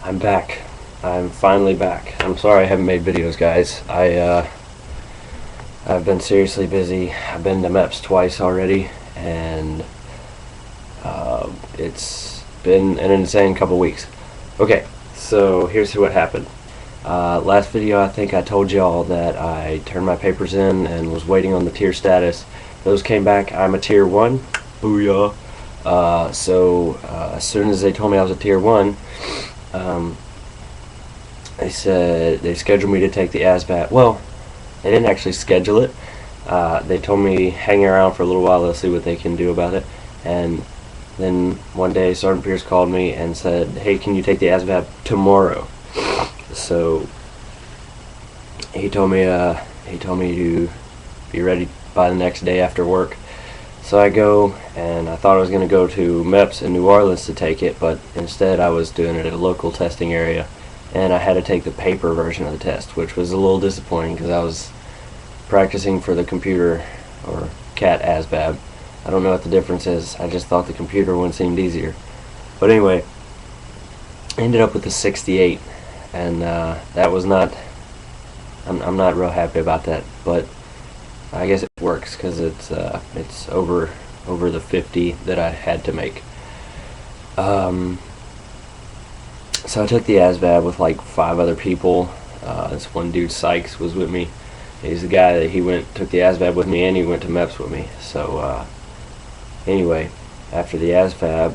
I'm back. I'm finally back. I'm sorry I haven't made videos, guys. I've been seriously busy. I've been to MEPS twice already, and it's been an insane couple weeks. Okay, so here's what happened. Last video, I think I told y'all that I turned my papers in and was waiting on the tier status. Those came back. I'm a tier 1. Booyah. As soon as they told me I was a tier 1, they said they scheduled me to take the ASVAB. Well, they didn't actually schedule it. They told me hang around for a little while, they'll see what they can do about it. And then one day Sergeant Pierce called me and said, hey, can you take the ASVAB tomorrow? So he told me to be ready by the next day after work. So I go, and I thought I was going to go to MEPS in New Orleans to take it, but instead I was doing it at a local testing area, and I had to take the paper version of the test, which was a little disappointing because I was practicing for the computer or CAT ASVAB. I don't know what the difference is. I just thought the computer one seemed easier. But anyway, I ended up with a 68, and that was not. I'm not real happy about that, but I guess it works because it's over the 50 that I had to make. So I took the ASVAB with like 5 other people. This one dude, Sykes, was with me. He's the guy that took the ASVAB with me, and he went to MEPS with me. So anyway, after the ASVAB,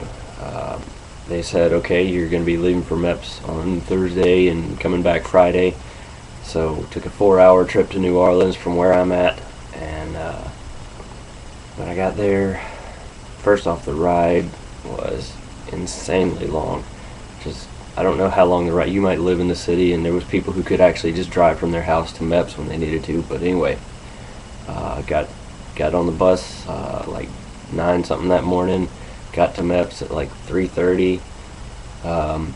they said, okay, you're going to be leaving for MEPS on Thursday and coming back Friday. So took a 4-hour trip to New Orleans from where I'm at. And when I got there, first off, the ride was insanely long. I don't know how long the ride. You might live in the city, and there was people who could actually just drive from their house to MEPS when they needed to. But anyway, got on the bus like 9 something that morning. Got to MEPS at like 3:30. I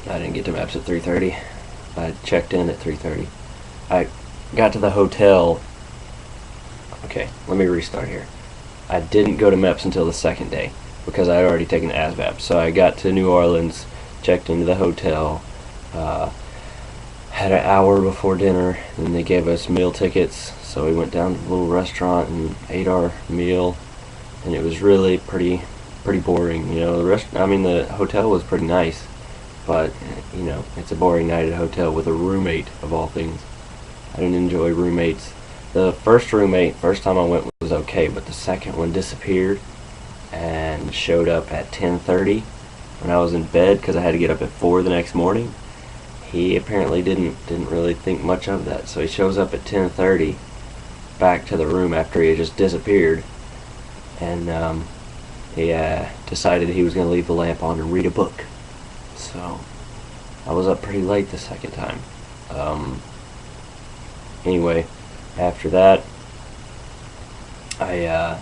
didn't get to MEPS at 3:30. I checked in at 3:30. I got to the hotel. Okay, let me restart here. I didn't go to MEPS until the second day because I had already taken the ASVAB. So I got to New Orleans, checked into the hotel, had an hour before dinner, and they gave us meal tickets. So we went down to the little restaurant and ate our meal, and it was really pretty boring. You know, the hotel was pretty nice, but you know, it's a boring night at a hotel with a roommate of all things. I didn't enjoy roommates. The first time I went was okay, but the second one disappeared and showed up at 10:30 when I was in bed because I had to get up at 4 the next morning. He apparently didn't really think much of that, so he shows up at 10:30 back to the room after he had just disappeared, and he decided he was going to leave the lamp on and read a book. So I was up pretty late the second time. Anyway, after that, I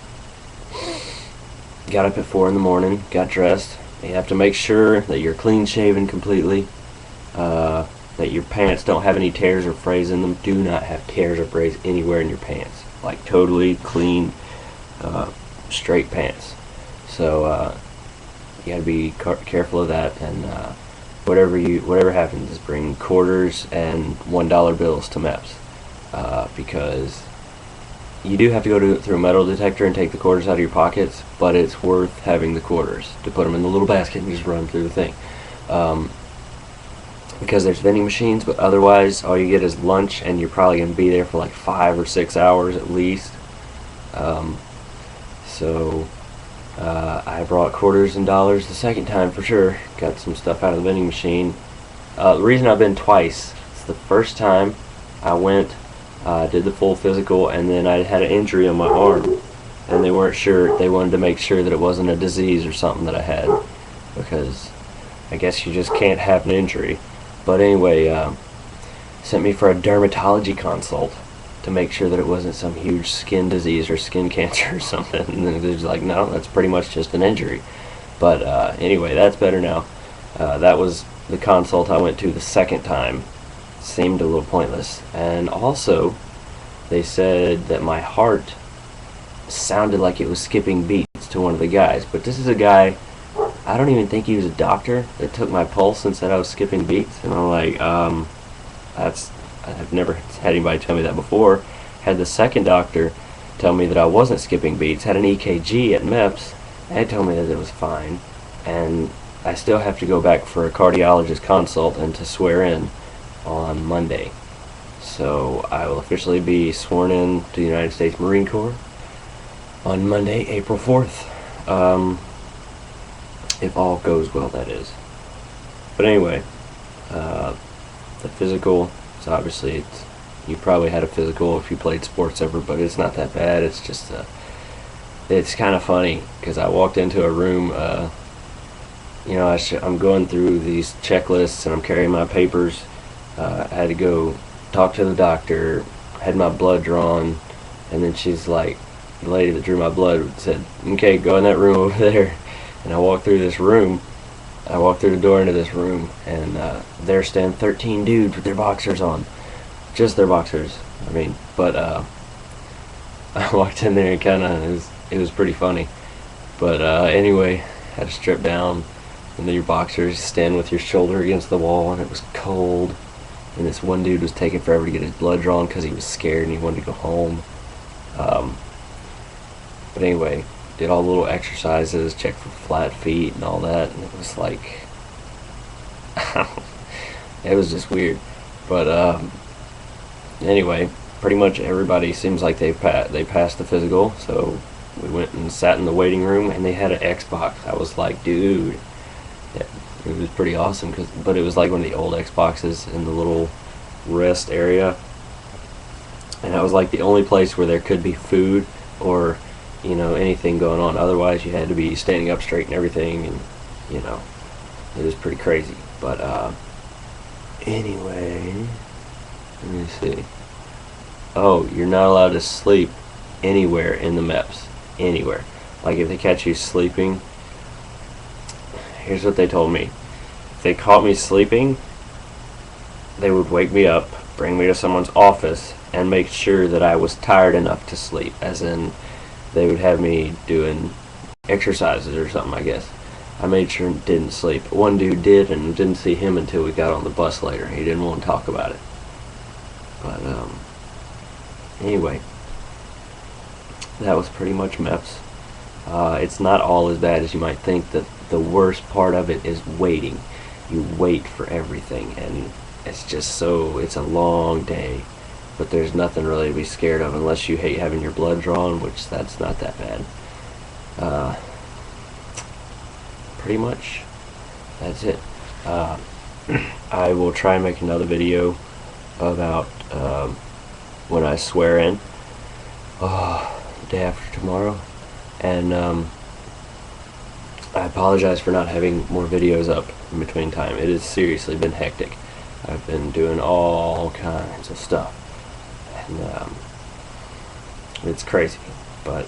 got up at 4 in the morning, got dressed. You have to make sure that you're clean shaven completely, that your pants don't have any tears or frays in them. Do not have tears or frays anywhere in your pants. Like totally clean, straight pants. So you got to be careful of that, and whatever happens, is bring quarters and $1 bills to MEPS. Because you do have to go through a metal detector and take the quarters out of your pockets, but it's worth having the quarters to put them in the little basket and just run through the thing. Because there's vending machines, but otherwise all you get is lunch, and you're probably going to be there for like 5 or 6 hours at least. I brought quarters and dollars the second time for sure. Got some stuff out of the vending machine. The reason I've been twice, it's the first time I went, did the full physical, and then I had an injury on my arm, and they weren't sure. They wanted to make sure that it wasn't a disease or something that I had, because I guess you just can't have an injury. But anyway, sent me for a dermatology consult to make sure that it wasn't some huge skin disease or skin cancer or something. And they're just like, no, that's pretty much just an injury. But anyway, that's better now. That was the consult I went to the second time. Seemed a little pointless. And also, they said that my heart sounded like it was skipping beats to one of the guys. But this is a guy I don't even think he was a doctor that took my pulse and said I was skipping beats. And I'm like, I've never had anybody tell me that before. Had the second doctor tell me that I wasn't skipping beats. Had an EKG at MEPS, and they told me that it was fine. And I still have to go back for a cardiologist consult and to swear in on Monday. So I will officially be sworn in to the United States Marine Corps on Monday, April 4th. If all goes well, that is. But anyway, the physical, so obviously you probably had a physical if you played sports ever, but it's not that bad. It's just it's kind of funny because I walked into a room, I'm going through these checklists and I'm carrying my papers. I had to go talk to the doctor, had my blood drawn, and then she's like, the lady that drew my blood said, okay, go in that room over there. And I walked through this room. I walked through the door into this room, and there stand 13 dudes with their boxers on. Just their boxers. But I walked in there and it was pretty funny. But anyway, had to strip down, and then your boxers, stand with your shoulder against the wall, and it was cold. And this one dude was taking forever to get his blood drawn because he was scared and he wanted to go home. But anyway, did all the little exercises, checked for flat feet and all that, and it was like, it was just weird. But anyway, pretty much everybody seems like they passed the physical, so we went and sat in the waiting room, and they had an Xbox. I was like, dude, yeah, it was pretty awesome, but it was like one of the old Xboxes in the little rest area, and that was like the only place where there could be food or anything going on. Otherwise you had to be standing up straight and everything, and it was pretty crazy. But anyway, let me see. Oh, you're not allowed to sleep anywhere in the MEPS. Anywhere. Like if they catch you sleeping, here's what they told me. If they caught me sleeping, they would wake me up, bring me to someone's office, and make sure that I was tired enough to sleep. As in, they would have me doing exercises or something, I guess. I made sure and didn't sleep. One dude did, and didn't see him until we got on the bus later. He didn't want to talk about it. But anyway, that was pretty much MEPS. It's not all as bad as you might think. That the worst part of it is waiting. You wait for everything, and it's a long day. But there's nothing really to be scared of unless you hate having your blood drawn, which that's not that bad. Pretty much, that's it. I will try and make another video about when I swear in, the day after tomorrow, and I apologize for not having more videos up in between time. It has seriously been hectic. I've been doing all kinds of stuff. And it's crazy, but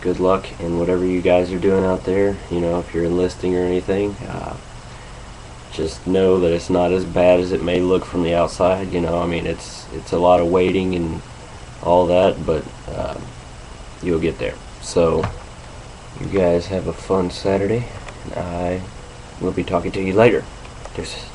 good luck in whatever you guys are doing out there. If you're enlisting or anything, just know that it's not as bad as it may look from the outside. It's a lot of waiting and all that, but you'll get there. So you guys have a fun Saturday, and I will be talking to you later. Deuces.